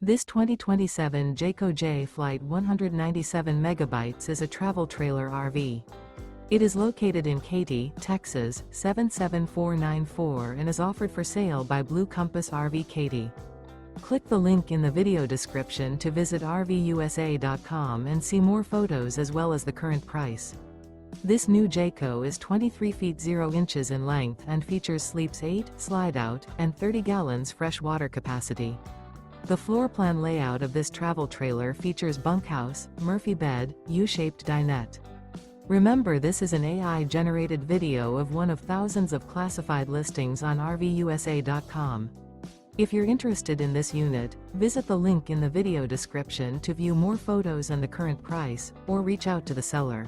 This 2027 Jayco Jay Flight 197 megabytes is a travel trailer RV. It is located in Katy, Texas, 77494 and is offered for sale by Blue Compass RV Katy. Click the link in the video description to visit RVUSA.com and see more photos as well as the current price. This new Jayco is 23 feet 0 inches in length and features sleeps 8, Slideout, and 30 gallons fresh water capacity. The floor plan layout of this travel trailer features bunkhouse, Murphy bed, U-shaped dinette. Remember, this is an AI-generated video of one of thousands of classified listings on RVUSA.com. If you're interested in this unit, visit the link in the video description to view more photos and the current price, or reach out to the seller.